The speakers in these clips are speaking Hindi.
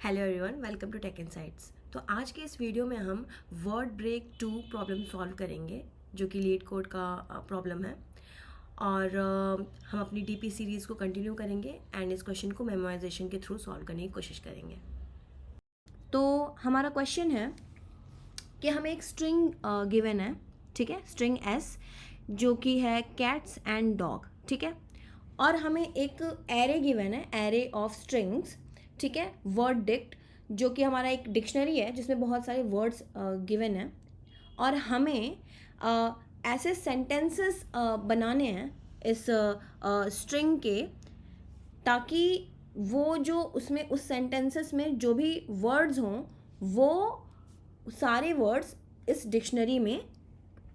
Hello everyone, welcome to tech insights. तो आज के इस वीडियो में हम वर्ड ब्रेक 2 प्रॉब्लम सॉल्व करेंगे, जो कि लीड कोड का प्रॉब्लम है। और हम अपनी डीपी सीरीज़ को कंटिन्यू करेंगे एंड इस क्वेश्चन को मेमोराइजेशन के थ्रू सॉल्व करने की कोशिश करेंगे। तो हमारा क्वेश्चन है कि हमें एक स्ट्रिंग गिवन है, ठीक है, स्ट्रिंग एस, जो कि है कैट्स एंड डॉग, ठीक है। और हमें एक एरे गिवन है, एरे ऑफ स्ट्रिंग्स, ठीक है, वर्ड डिक्ट, जो कि हमारा एक डिक्शनरी है जिसमें बहुत सारे वर्ड्स गिवन हैं। और हमें ऐसे सेंटेंसेस बनाने हैं इस स्ट्रिंग के, ताकि वो जो उसमें उस सेंटेंसेस में जो भी वर्ड्स हों वो सारे वर्ड्स इस डिक्शनरी में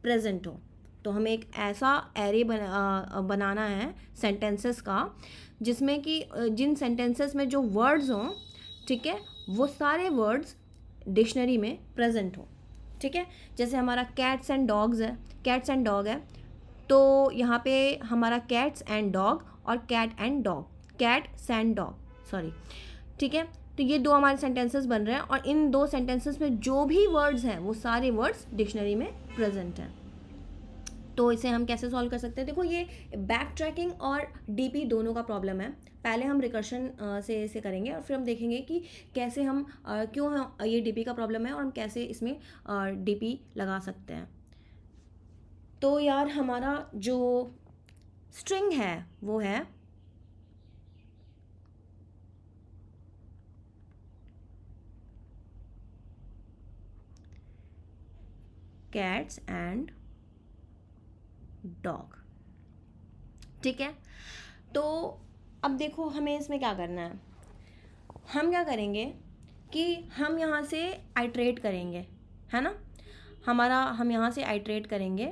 प्रेजेंट हो। तो हमें एक ऐसा एरे बनाना है सेंटेंसेस का, जिसमें कि जिन सेंटेंसेस में जो वर्ड्स हों, ठीक है, वो सारे वर्ड्स डिक्शनरी में प्रेजेंट हो, ठीक है। जैसे हमारा कैट्स एंड डॉग्स है, कैट्स एंड डॉग है, तो यहाँ पे हमारा कैट्स एंड डॉग और cat and dog, cat sand dog, sorry, ठीक है। तो ये दो हमारे सेंटेंसेस बन रहे हैं और इन दो सेंटेंसेस में जो भी वर्ड्स हैं वो सारे वर्ड्स डिक्शनरी में प्रेजेंट हैं। तो इसे हम कैसे सॉल्व कर सकते हैं? देखो, ये बैक ट्रैकिंग और डीपी दोनों का प्रॉब्लम है। पहले हम रिकर्शन से इसे करेंगे और फिर हम देखेंगे कि कैसे हम क्यों ये डीपी का प्रॉब्लम है और हम कैसे इसमें डीपी लगा सकते हैं। तो यार, हमारा जो स्ट्रिंग है वो है कैट्स एंड डॉग, ठीक है। तो अब देखो, हमें इसमें क्या करना है। हम क्या करेंगे कि हम यहाँ से आइट्रेट करेंगे, है ना। हम यहाँ से आइट्रेट करेंगे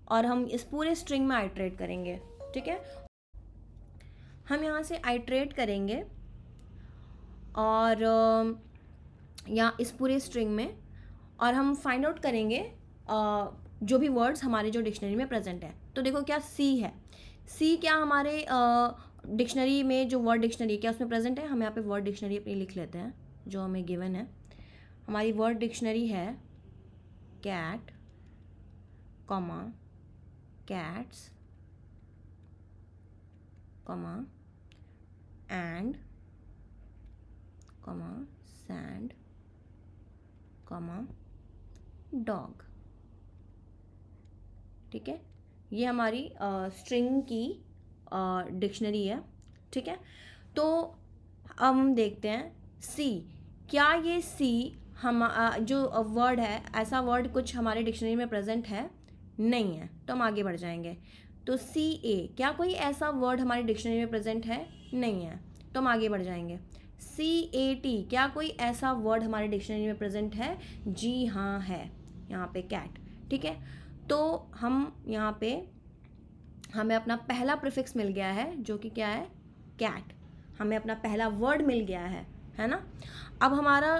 और हम इस पूरे स्ट्रिंग में आइट्रेट करेंगे, ठीक है। हम यहाँ से आइट्रेट करेंगे और यहाँ इस पूरे स्ट्रिंग में, और हम फाइंड आउट करेंगे जो भी वर्ड्स हमारे जो डिक्शनरी में प्रेजेंट है। तो देखो, क्या सी है, सी क्या हमारे डिक्शनरी में जो वर्ड डिक्शनरी क्या उसमें प्रेजेंट है? हम यहाँ पे वर्ड डिक्शनरी अपनी लिख लेते हैं जो हमें गिवन है। हमारी वर्ड डिक्शनरी है cat, comma, cats, comma, and, comma, sand, comma, dog, ठीक है। ये हमारी स्ट्रिंग की डिक्शनरी है, ठीक है। तो अब हम देखते हैं सी, क्या ये सी हम जो वर्ड है, ऐसा वर्ड कुछ हमारे डिक्शनरी में प्रेजेंट है? नहीं है, तो हम आगे बढ़ जाएंगे। तो सी ए, क्या कोई ऐसा वर्ड हमारी डिक्शनरी में प्रेजेंट है? नहीं है, तो हम आगे बढ़ जाएंगे। सी ए टी, क्या कोई ऐसा वर्ड हमारे डिक्शनरी में प्रेजेंट है? जी हाँ है, यहाँ पे कैट, ठीक है। तो हम यहाँ पे हमें अपना पहला प्रीफिक्स मिल गया है, जो कि क्या है? कैट। हमें अपना पहला वर्ड मिल गया है ना। अब हमारा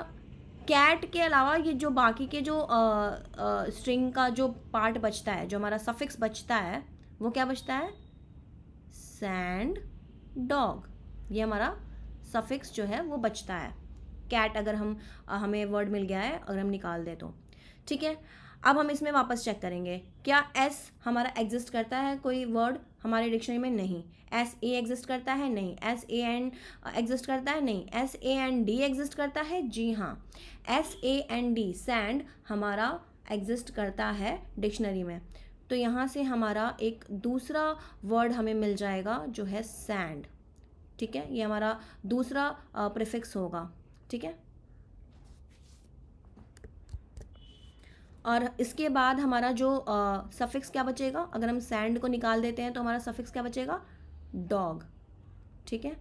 कैट के अलावा ये जो बाकी के जो स्ट्रिंग का जो पार्ट बचता है, जो हमारा सफिक्स बचता है, वो क्या बचता है? Sand, dog. ये हमारा सफिक्स जो है वो बचता है। कैट अगर हमें वर्ड मिल गया है, अगर हम निकाल दें तो, ठीक है। अब हम इसमें वापस चेक करेंगे, क्या एस हमारा एग्जिस्ट करता है कोई वर्ड हमारे डिक्शनरी में? नहीं। एस ए एग्जिस्ट करता है? नहीं। एस ए एन एग्जिस्ट करता है? नहीं। S A N D exist करता है? जी हाँ, S A N D, sand, हमारा एग्जिस्ट करता है डिक्शनरी में। तो यहाँ से हमारा एक दूसरा वर्ड हमें मिल जाएगा जो है सैंड, ठीक है। ये हमारा दूसरा प्रीफिक्स होगा, ठीक है। और इसके बाद हमारा जो सफिक्स क्या बचेगा? अगर हम सैंड को निकाल देते हैं तो हमारा सफिक्स क्या बचेगा? डॉग, ठीक है।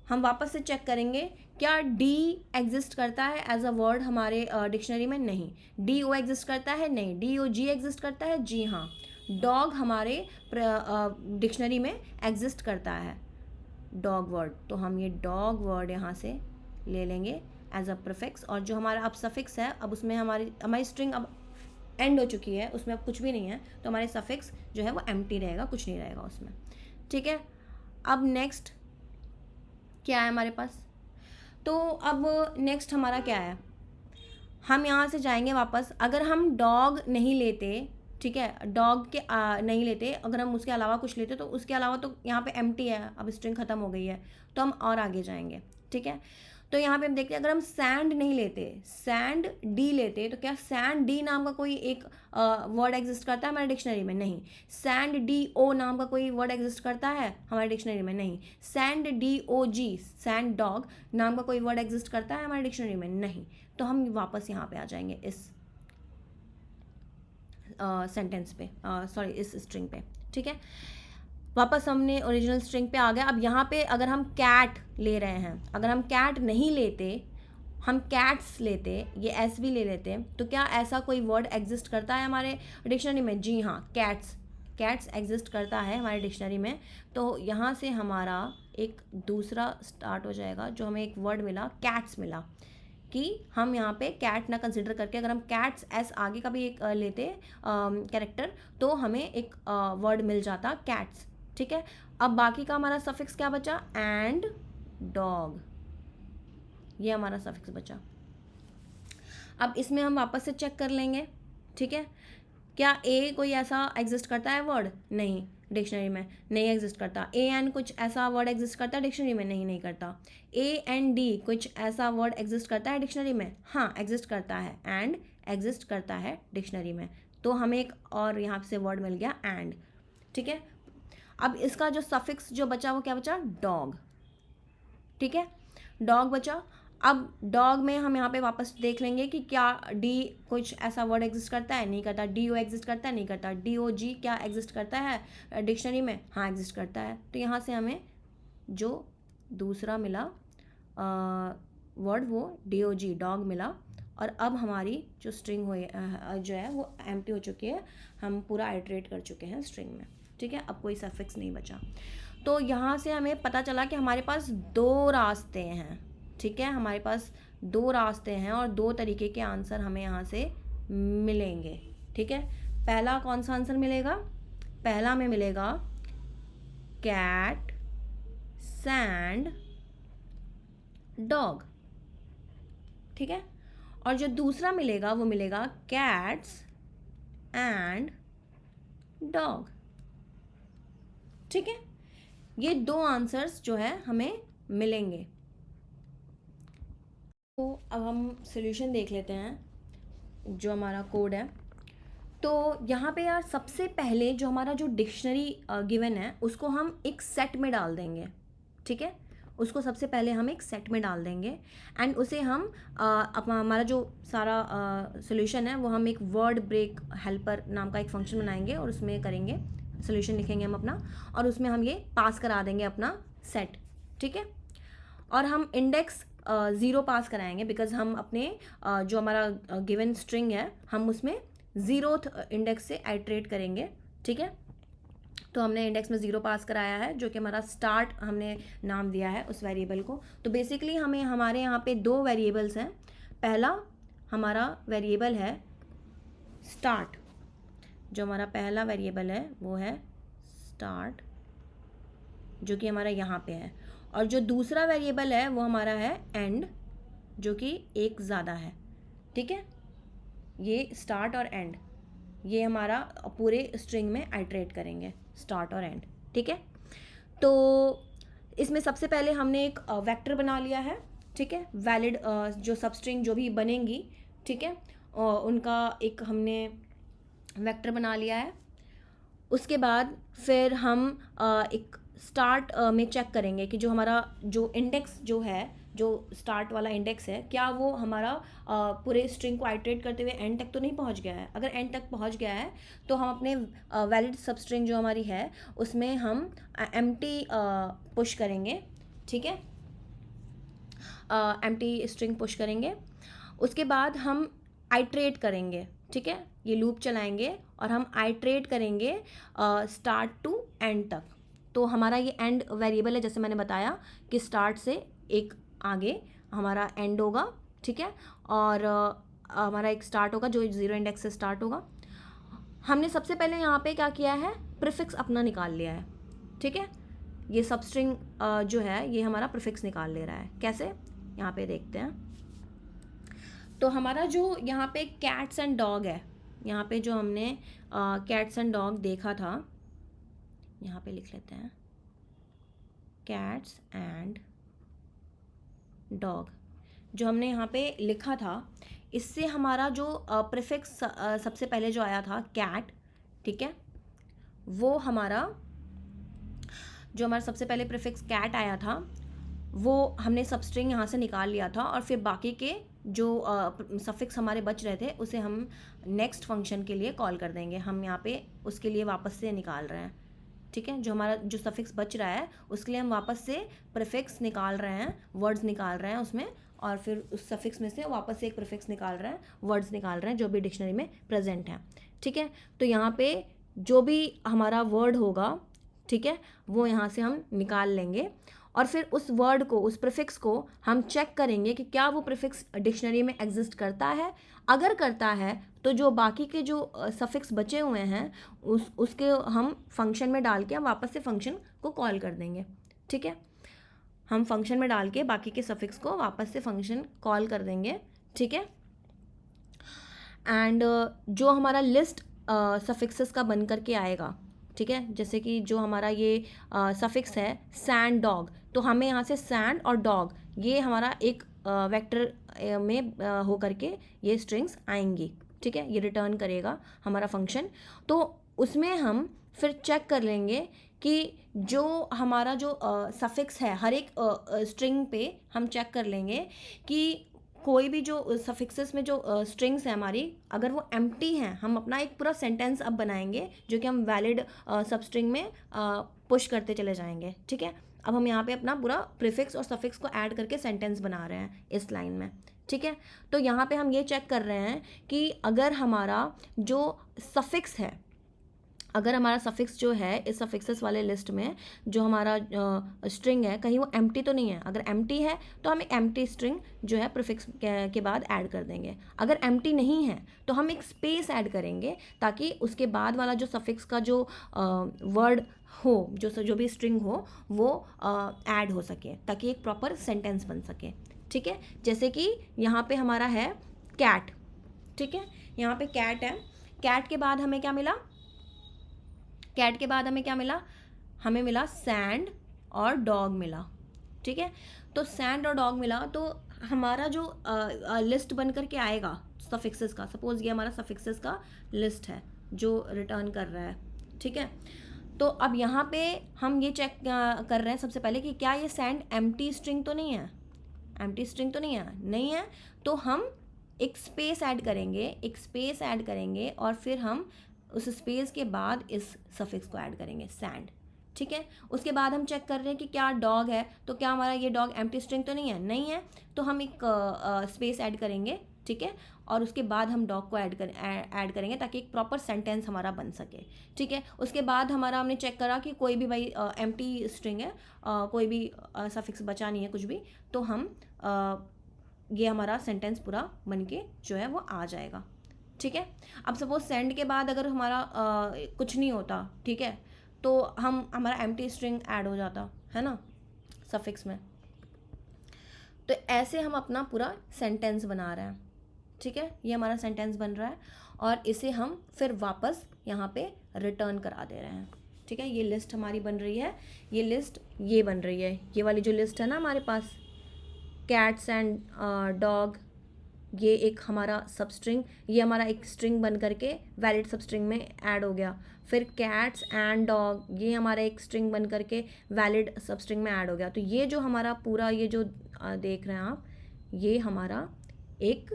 हम वापस से चेक करेंगे, क्या डी एग्जिस्ट करता है एज अ वर्ड हमारे डिक्शनरी में? नहीं। डी ओ एग्जिस्ट करता है? नहीं। डी ओ जी एग्जिस्ट करता है? जी हाँ, डॉग हमारे डिक्शनरी में एग्जिस्ट करता है, डॉग वर्ड। तो हम ये डॉग वर्ड यहाँ से ले लेंगे एज अ प्रीफिक्स। और जो हमारा अब सफिक्स है, अब उसमें हमारी स्ट्रिंग अब एंड हो चुकी है, उसमें अब कुछ भी नहीं है, तो हमारे सफिक्स जो है वो एम्प्टी रहेगा, कुछ नहीं रहेगा उसमें, ठीक है। अब नेक्स्ट क्या है हमारे पास? तो अब नेक्स्ट हमारा क्या है, हम यहाँ से जाएंगे वापस। अगर हम डॉग नहीं लेते, ठीक है, डॉग के नहीं लेते, अगर हम उसके अलावा कुछ लेते तो उसके अलावा तो यहाँ पे एम्प्टी है, अब स्ट्रिंग खत्म हो गई है, तो हम और आगे जाएंगे, ठीक है। तो यहाँ पे हम देखते हैं, अगर हम सैंड नहीं लेते, सैंड डी लेते, तो क्या सैंड डी नाम का कोई एक वर्ड एग्जिस्ट करता है हमारे डिक्शनरी में? नहीं। सैंड डी ओ नाम का कोई वर्ड एग्जिस्ट करता है हमारे डिक्शनरी में? नहीं। सैंड डी ओ जी, सैंड डॉग नाम का कोई वर्ड एग्जिस्ट करता है हमारे डिक्शनरी में? नहीं। तो हम वापस यहाँ पे आ जाएंगे इस सेंटेंस पे, सॉरी इस स्ट्रिंग पे, ठीक है। वापस हमने ओरिजिनल स्ट्रिंग पे आ गए। अब यहाँ पे अगर हम कैट ले रहे हैं, अगर हम कैट नहीं लेते, हम कैट्स लेते, ये एस भी ले लेते, तो क्या ऐसा कोई वर्ड एग्जिस्ट करता है हमारे डिक्शनरी में? जी हाँ, कैट्स, कैट्स एग्जिस्ट करता है हमारे डिक्शनरी में। तो यहाँ से हमारा एक दूसरा स्टार्ट हो जाएगा, जो हमें एक वर्ड मिला, कैट्स मिला, कि हम यहाँ पे कैट ना कंसिडर करके अगर हम कैट्स एस आगे का भी एक लेते कैरेक्टर, तो हमें एक वर्ड मिल जाता कैट्स, ठीक है। अब बाकी का हमारा सफिक्स क्या बचा? एंड डॉग, ये हमारा सफिक्स बचा। अब इसमें हम वापस से चेक कर लेंगे, ठीक है। क्या ए कोई ऐसा एग्जिस्ट करता है वर्ड? नहीं, डिक्शनरी में नहीं एग्जिस्ट करता। ए एन कुछ ऐसा वर्ड एग्जिस्ट करता है डिक्शनरी में? नहीं, नहीं करता। ए एन डी कुछ ऐसा वर्ड एग्जिस्ट करता है डिक्शनरी में? हाँ, एग्जिस्ट करता है, एंड एग्जिस्ट करता है डिक्शनरी में। तो हमें एक और यहाँ से वर्ड मिल गया एंड, ठीक है। अब इसका जो सफिक्स जो बचा वो क्या बचा? डॉग, ठीक है, डॉग बचा। अब डॉग में हम यहाँ पे वापस देख लेंगे कि क्या डी कुछ ऐसा वर्ड एग्जिस्ट करता है? नहीं करता। डी ओ एग्जिस्ट करता है? नहीं करता। डी ओ जी क्या एग्जिस्ट करता है डिक्शनरी में? हाँ, एग्जिस्ट करता है। तो यहाँ से हमें जो दूसरा मिला वर्ड वो डी ओ जी, डॉग मिला। और अब हमारी जो स्ट्रिंग हुई जो है वो एम्प्टी हो चुकी है, हम पूरा आइट्रेट कर चुके हैं स्ट्रिंग में, ठीक है। अब कोई सफिक्स नहीं बचा। तो यहाँ से हमें पता चला कि हमारे पास दो रास्ते हैं, ठीक है, हमारे पास दो रास्ते हैं और दो तरीके के आंसर हमें यहाँ से मिलेंगे, ठीक है। पहला कौन सा आंसर मिलेगा? पहला में मिलेगा कैट, सैंड, डॉग, ठीक है। और जो दूसरा मिलेगा वो मिलेगा कैट्स एंड डॉग, ठीक है। ये दो आंसर्स जो है हमें मिलेंगे। तो अब हम सॉल्यूशन देख लेते हैं, जो हमारा कोड है। तो यहाँ पे यार सबसे पहले जो हमारा जो डिक्शनरी गिवन है उसको हम एक सेट में डाल देंगे, ठीक है। उसको सबसे पहले हम एक सेट में डाल देंगे एंड उसे हम हमारा जो सारा सॉल्यूशन है वो हम एक वर्ड ब्रेक हेल्पर नाम का एक फंक्शन बनाएंगे और उसमें करेंगे, सॉल्यूशन लिखेंगे हम अपना, और उसमें हम ये पास करा देंगे अपना सेट, ठीक है। और हम इंडेक्स 0 पास कराएंगे, बिकॉज हम अपने जो हमारा गिवन स्ट्रिंग है हम उसमें 0th इंडेक्स से आइट्रेट करेंगे, ठीक है। तो हमने इंडेक्स में 0 पास कराया है, जो कि हमारा स्टार्ट हमने नाम दिया है उस वेरिएबल को। तो बेसिकली हमें हमारे यहाँ पे दो वेरिएबल्स हैं। पहला हमारा वेरिएबल है स्टार्ट, जो हमारा पहला वेरिएबल है वो है स्टार्ट, जो कि हमारा यहाँ पे है। और जो दूसरा वेरिएबल है वो हमारा है एंड, जो कि एक ज़्यादा है, ठीक है। ये स्टार्ट और एंड, ये हमारा पूरे स्ट्रिंग में आइट्रेट करेंगे, स्टार्ट और एंड, ठीक है। तो इसमें सबसे पहले हमने एक वेक्टर बना लिया है, ठीक है। वैलिड जो सब स्ट्रिंग जो भी बनेंगी, ठीक है, उनका एक हमने वेक्टर बना लिया है। उसके बाद फिर हम एक स्टार्ट में चेक करेंगे कि जो हमारा जो इंडेक्स जो है, जो स्टार्ट वाला इंडेक्स है, क्या वो हमारा पूरे स्ट्रिंग को आइट्रेट करते हुए एंड तक तो नहीं पहुंच गया है। अगर एंड तक पहुंच गया है तो हम अपने वैलिड सब स्ट्रिंग जो हमारी है उसमें हम एम्प्टी पुश करेंगे, ठीक है, एम्प्टी स्ट्रिंग पुश करेंगे। उसके बाद हम आइट्रेट करेंगे, ठीक है, ये लूप चलाएंगे और हम आइट्रेट करेंगे स्टार्ट टू एंड तक। तो हमारा ये एंड वेरिएबल है, जैसे मैंने बताया कि स्टार्ट से एक आगे हमारा एंड होगा, ठीक है, और हमारा एक स्टार्ट होगा जो 0 इंडेक्स से स्टार्ट होगा। हमने सबसे पहले यहाँ पे क्या किया है, प्रीफिक्स अपना निकाल लिया है, ठीक है। ये सब स्ट्रिंग जो है ये हमारा प्रीफिक्स निकाल ले रहा है। कैसे? यहाँ पे देखते हैं। तो हमारा जो यहाँ पे कैट्स एंड डॉग है, यहाँ पे जो हमने कैट्स एंड डॉग देखा था, यहाँ पे लिख लेते हैं कैट्स एंड डॉग, जो हमने यहाँ पे लिखा था, इससे हमारा जो प्रीफिक्स सबसे पहले जो आया था कैट, ठीक है, वो हमारा जो हमारा सबसे पहले प्रीफिक्स कैट आया था वो हमने सबस्ट्रिंग यहाँ से निकाल लिया था, और फिर बाकी के जो सफिक्स हमारे बच रहे थे उसे हम नेक्स्ट फंक्शन के लिए कॉल कर देंगे। हम यहाँ पे उसके लिए वापस से निकाल रहे हैं, ठीक है, जो हमारा जो सफिक्स बच रहा है उसके लिए हम वापस से प्रीफिक्स निकाल रहे हैं, वर्ड्स निकाल रहे हैं उसमें, और फिर उस सफिक्स में से वापस से एक प्रीफिक्स निकाल रहे हैं, वर्ड्स निकाल रहे हैं जो भी डिक्शनरी में प्रेजेंट हैं, ठीक है। तो यहाँ पे जो भी हमारा वर्ड होगा, ठीक है, वो यहाँ से हम निकाल लेंगे, और फिर उस वर्ड को, उस प्रीफिक्स को हम चेक करेंगे कि क्या वो प्रीफिक्स डिक्शनरी में एग्जिस्ट करता है। अगर करता है तो जो बाकी के जो सफिक्स बचे हुए हैं उसके हम फंक्शन में डाल के हम वापस से फंक्शन को कॉल कर देंगे, ठीक है। हम फंक्शन में डाल के बाकी के सफिक्स को वापस से फंक्शन कॉल कर देंगे, ठीक है। एंड जो हमारा लिस्ट सफिक्सेस का बन करके आएगा, ठीक है, जैसे कि जो हमारा ये सफिक्स है सैंड डॉग, तो हमें यहाँ से सैंड और डॉग ये हमारा एक वेक्टर में हो करके ये स्ट्रिंग्स आएंगी, ठीक है, ये रिटर्न करेगा हमारा फंक्शन। तो उसमें हम फिर चेक कर लेंगे कि जो हमारा जो सफिक्स है हर एक स्ट्रिंग पे हम चेक कर लेंगे कि कोई भी जो सफिक्सेस में जो स्ट्रिंग्स हैं हमारी, अगर वो एम्प्टी हैं, हम अपना एक पूरा सेंटेंस अब बनाएंगे जो कि हम वैलिड सबस्ट्रिंग में पुश करते चले जाएंगे, ठीक है। अब हम यहाँ पे अपना पूरा प्रीफिक्स और सफिक्स को ऐड करके सेंटेंस बना रहे हैं इस लाइन में, ठीक है। तो यहाँ पे हम ये चेक कर रहे हैं कि अगर हमारा जो सफिक्स है, अगर हमारा सफिक्स जो है इस सफिक्सेस वाले लिस्ट में जो हमारा स्ट्रिंग है कहीं वो एम्प्टी तो नहीं है। अगर एम्प्टी है तो हम एक एम्प्टी स्ट्रिंग जो है प्रीफिक्स के बाद ऐड कर देंगे। अगर एम्प्टी नहीं है तो हम एक स्पेस ऐड करेंगे ताकि उसके बाद वाला जो सफिक्स का जो वर्ड हो, जो भी स्ट्रिंग हो वो ऐड हो सके, ताकि एक प्रॉपर सेंटेंस बन सके, ठीक है। जैसे कि यहाँ पे हमारा है कैट, ठीक है, यहाँ पे कैट है, कैट के बाद हमें क्या मिला, कैट के बाद हमें क्या मिला, हमें मिला सैंड और डॉग मिला, ठीक है। तो सैंड और डॉग मिला तो हमारा जो लिस्ट बन करके आएगा सफिक्सेस का, सपोज ये हमारा सफिक्सेस का लिस्ट है जो रिटर्न कर रहा है, ठीक है। तो अब यहाँ पे हम ये चेक कर रहे हैं सबसे पहले कि क्या ये सैंड एम्प्टी स्ट्रिंग तो नहीं है, एम्प्टी स्ट्रिंग तो नहीं है, तो हम एक स्पेस ऐड करेंगे, एक स्पेस ऐड करेंगे और फिर हम उस स्पेस के बाद इस सफिक्स को ऐड करेंगे सैंड, ठीक है। उसके बाद हम चेक कर रहे हैं कि क्या डॉग है, तो क्या हमारा ये डॉग एम्प्टी स्ट्रिंग तो नहीं है, तो हम एक स्पेस ऐड करेंगे, ठीक है, और उसके बाद हम डॉग को ऐड करेंगे ताकि एक प्रॉपर सेंटेंस हमारा बन सके, ठीक है। उसके बाद हमने चेक करा कि कोई भी भाई एम्प्टी स्ट्रिंग है, कोई भी सफिक्स बचा नहीं है कुछ भी, तो हम ये हमारा सेंटेंस पूरा बन के जो है वो आ जाएगा, ठीक है। अब सपोज सेंड के बाद अगर हमारा कुछ नहीं होता, ठीक है, तो हमारा एम्प्टी स्ट्रिंग ऐड हो जाता है ना सफिक्स में। तो ऐसे हम अपना पूरा सेंटेंस बना रहे हैं, ठीक है, ये हमारा सेंटेंस बन रहा है और इसे हम फिर वापस यहाँ पे रिटर्न करा दे रहे हैं, ठीक है। ये लिस्ट हमारी बन रही है, ये लिस्ट ये बन रही है, ये वाली जो लिस्ट है ना हमारे पास कैट्स एंड डॉग, ये एक हमारा सब स्ट्रिंग, ये हमारा एक स्ट्रिंग बन करके वैलिड सब स्ट्रिंग में ऐड हो गया। फिर कैट्स एंड डॉग, ये हमारा एक स्ट्रिंग बन करके वैलिड सब स्ट्रिंग में ऐड हो गया। तो ये जो हमारा पूरा ये जो देख रहे हैं आप, ये हमारा एक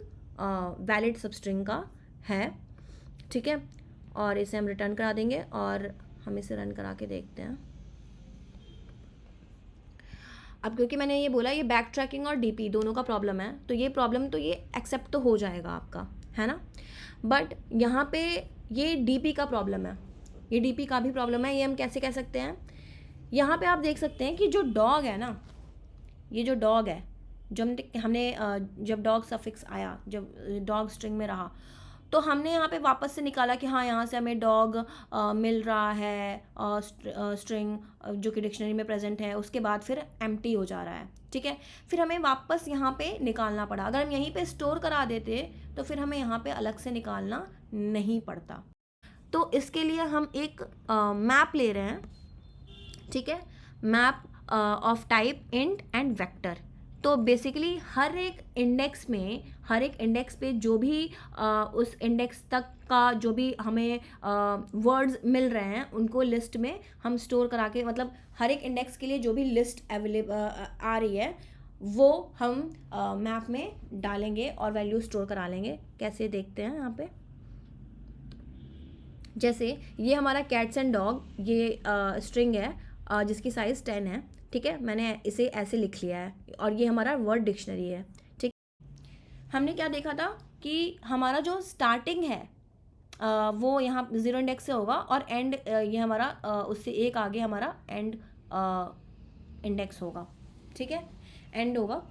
वैलिड सब स्ट्रिंग का है, ठीक है। और इसे हम रिटर्न करा देंगे और हम इसे रन करा के देखते हैं। अब क्योंकि मैंने ये बोला ये बैक ट्रैकिंग और डीपी दोनों का प्रॉब्लम है, तो ये प्रॉब्लम तो ये एक्सेप्ट तो हो जाएगा आपका, है ना। बट यहाँ पे ये डीपी का प्रॉब्लम है, ये डीपी का भी प्रॉब्लम है। ये हम कैसे कह सकते हैं, यहाँ पे आप देख सकते हैं कि जो डॉग है ना, ये जो डॉग है, जो हमने जब डॉग सफिक्स आया, जब डॉग स्ट्रिंग में रहा, तो हमने यहाँ पे वापस से निकाला कि हाँ यहाँ से हमें डॉग मिल रहा है, स्ट्रिंग जो कि डिक्शनरी में प्रेजेंट है, उसके बाद फिर एम्प्टी हो जा रहा है, ठीक है। फिर हमें वापस यहाँ पे निकालना पड़ा। अगर हम यहीं पे स्टोर करा देते तो फिर हमें यहाँ पे अलग से निकालना नहीं पड़ता। तो इसके लिए हम एक मैप ले रहे हैं, ठीक है, map of type int and vector. तो बेसिकली हर एक इंडेक्स पे जो भी उस इंडेक्स तक का जो भी हमें वर्ड्स मिल रहे हैं उनको लिस्ट में हम स्टोर करा के, मतलब हर एक इंडेक्स के लिए जो भी लिस्ट अवेलेबल आ रही है वो हम मैप में डालेंगे और वैल्यू स्टोर करा लेंगे। कैसे देखते हैं यहाँ पे, जैसे ये हमारा कैट्स एंड डॉग, ये स्ट्रिंग है जिसकी साइज़ 10 है, ठीक है। मैंने इसे ऐसे लिख लिया है और ये हमारा वर्ड डिक्शनरी है, ठीक। हमने क्या देखा था कि हमारा जो स्टार्टिंग है वो यहाँ 0 इंडेक्स से होगा और एंड ये हमारा उससे एक आगे हमारा एंड इंडेक्स होगा, ठीक है, एंड होगा।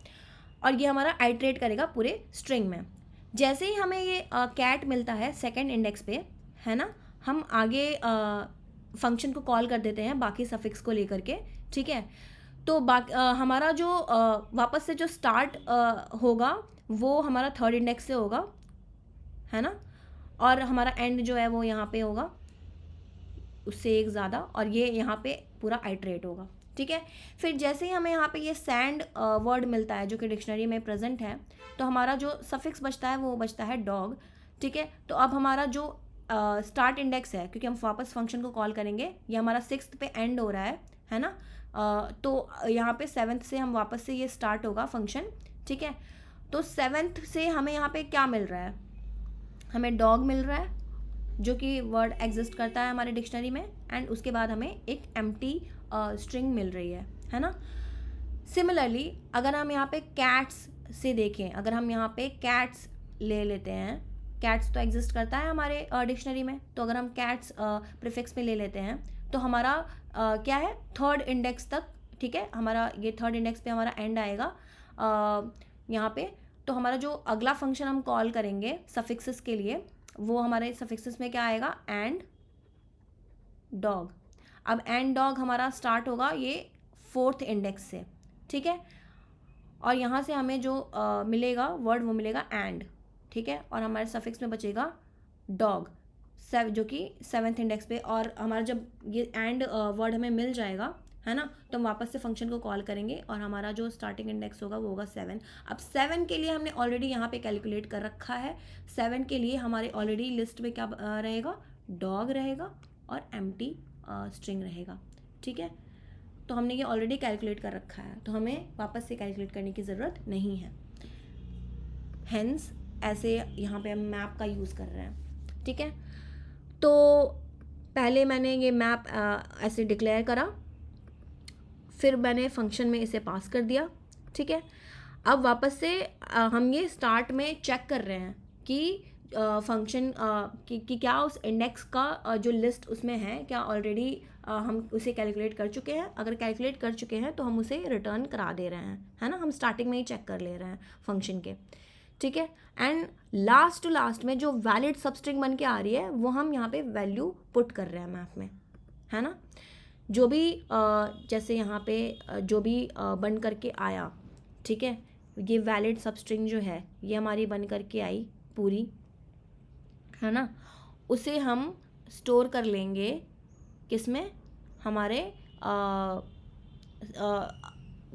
और ये हमारा आइट्रेट करेगा पूरे स्ट्रिंग में। जैसे ही हमें ये कैट मिलता है सेकेंड इंडेक्स पे, है ना, हम आगे फंक्शन को कॉल कर देते हैं बाकी सफिक्स को लेकर के, ठीक है। तो हमारा जो वापस से जो स्टार्ट होगा वो हमारा थर्ड इंडेक्स से होगा, है ना, और हमारा एंड जो है वो यहाँ पे होगा उससे एक ज़्यादा, और ये यहाँ पे पूरा आइट्रेट होगा, ठीक है। फिर जैसे ही हमें यहाँ पे ये सैंड वर्ड मिलता है जो कि डिक्शनरी में प्रेजेंट है, तो हमारा जो सफिक्स बचता है वो बचता है डॉग, ठीक है। तो अब हमारा जो स्टार्ट इंडेक्स है, क्योंकि हम वापस फंक्शन को कॉल करेंगे, ये हमारा 6th पे एंड हो रहा है ना, तो यहाँ पे 7th से हम वापस से ये स्टार्ट होगा फंक्शन, ठीक है। तो 7th से हमें यहाँ पे क्या मिल रहा है, हमें डॉग मिल रहा है जो कि वर्ड एग्जिस्ट करता है हमारे डिक्शनरी में, एंड उसके बाद हमें एक एम्प्टी स्ट्रिंग मिल रही है ना। सिमिलरली अगर हम यहाँ पे कैट्स से देखें, अगर हम यहाँ पे कैट्स ले लेते हैं, कैट्स तो एग्जिस्ट करता है हमारे डिक्शनरी में, तो अगर हम कैट्स प्रीफिक्स में ले लेते हैं तो हमारा क्या है, थर्ड इंडेक्स तक, ठीक है। हमारा ये थर्ड इंडेक्स पे हमारा एंड आएगा यहाँ पे। तो हमारा जो अगला फंक्शन हम कॉल करेंगे सफिक्सेस के लिए, वो हमारे सफिक्सेस में क्या आएगा, एंड डॉग। अब एंड डॉग हमारा स्टार्ट होगा ये 4th इंडेक्स से, ठीक है। और यहाँ से हमें जो मिलेगा वर्ड वो मिलेगा एंड, ठीक है। और हमारे सफिक्स में बचेगा डॉग जो कि 7th इंडेक्स पे। और हमारा जब ये एंड वर्ड हमें मिल जाएगा, है ना, तो हम वापस से फंक्शन को कॉल करेंगे और हमारा जो स्टार्टिंग इंडेक्स होगा वो होगा 7। अब 7 के लिए हमने ऑलरेडी यहाँ पे कैलकुलेट कर रखा है। 7 के लिए हमारे ऑलरेडी लिस्ट में क्या रहेगा, डॉग रहेगा और एम्प्टी स्ट्रिंग रहेगा, ठीक है। तो हमने ये ऑलरेडी कैलकुलेट कर रखा है, तो हमें वापस से कैलकुलेट करने की ज़रूरत नहीं है। हेंस ऐसे यहाँ पे हम मैप का यूज़ कर रहे हैं, ठीक है। तो पहले मैंने ये मैप ऐसे डिक्लेयर करा, फिर मैंने फंक्शन में इसे पास कर दिया, ठीक है। अब वापस से हम ये स्टार्ट में चेक कर रहे हैं कि फंक्शन कि क्या उस इंडेक्स का जो लिस्ट उसमें है क्या ऑलरेडी हम उसे कैलकुलेट कर चुके हैं। अगर कैलकुलेट कर चुके हैं तो हम उसे रिटर्न करा दे रहे हैं, है ना, हम स्टार्टिंग में ही चेक कर ले रहे हैं फंक्शन के, ठीक है। एंड लास्ट टू लास्ट में जो वैलिड सबस्ट्रिंग बन के आ रही है वो हम यहाँ पे वैल्यू पुट कर रहे हैं मैप में, है ना। जो भी जैसे यहाँ पे जो भी बन करके आया, ठीक है, ये वैलिड सबस्ट्रिंग जो है ये हमारी बन करके आई पूरी, है ना, उसे हम स्टोर कर लेंगे किसमें, हमारे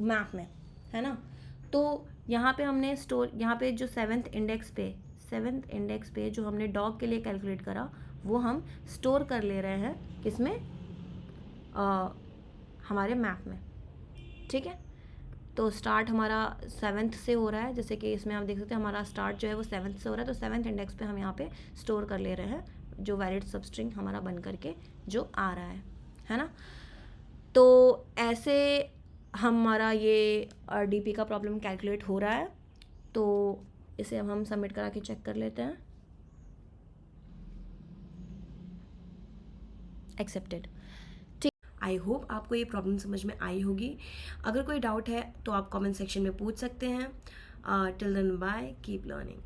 मैप में, है ना। तो यहाँ पे हमने स्टोर, यहाँ पे जो 7th इंडेक्स पे जो हमने डॉग के लिए कैलकुलेट करा वो हम स्टोर कर ले रहे हैं किसमें, हमारे मैप में, ठीक है। तो स्टार्ट हमारा 7th से हो रहा है, जैसे कि इसमें आप देख सकते हैं हमारा स्टार्ट जो है वो 7th से हो रहा है। तो 7th इंडेक्स पे हम यहाँ पे स्टोर कर ले रहे हैं जो वैलिड सबस्ट्रिंग हमारा बन करके जो आ रहा है ना। तो ऐसे हमारा ये डीपी का प्रॉब्लम कैलकुलेट हो रहा है। तो इसे अब हम सबमिट करा के चेक कर लेते हैं, एक्सेप्टेड। आई होप आपको ये प्रॉब्लम समझ में आई होगी। अगर कोई डाउट है तो आप कमेंट सेक्शन में पूछ सकते हैं। Till then bye, keep learning.